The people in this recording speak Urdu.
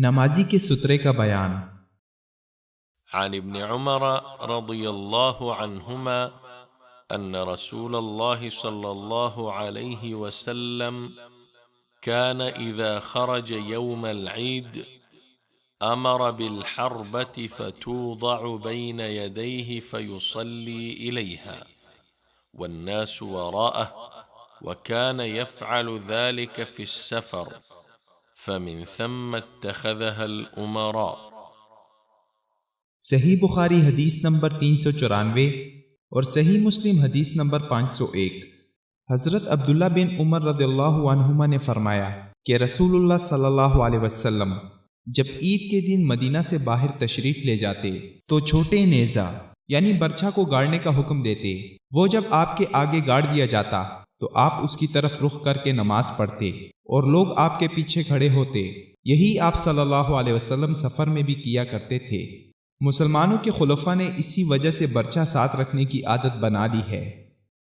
نمازی کے سترے کا بیان۔ عن ابن عمر رضی اللہ عنہما ان رسول اللہ صلی اللہ علیہ وسلم كان إذا خرج يوم العيد أمر بالحربة فتوضع بين يديه فيصلي إليها والناس وراءه وكان يفعل ذلك في السفر فمن ثم اتخذها الأمراء۔ صحیح بخاری حدیث نمبر 394 اور صحیح مسلم حدیث نمبر 501۔ حضرت عبداللہ بن عمر رضی اللہ عنہما نے فرمایا کہ رسول اللہ صلی اللہ علیہ وسلم جب عید کے دن مدینہ سے باہر تشریف لے جاتے تو چھوٹے نیزہ یعنی برچھا کو گاڑنے کا حکم دیتے۔ وہ جب آپ کے آگے گاڑ دیا جاتا تو آپ اس کی طرف رخ کر کے نماز پڑھتے اور لوگ آپ کے پیچھے کھڑے ہوتے۔ یہی آپ صلی اللہ علیہ وسلم سفر میں بھی کیا کرتے تھے۔ مسلمانوں کے خلفاء نے اسی وجہ سے برچھا ساتھ رکھنے کی عادت بنا لی ہے۔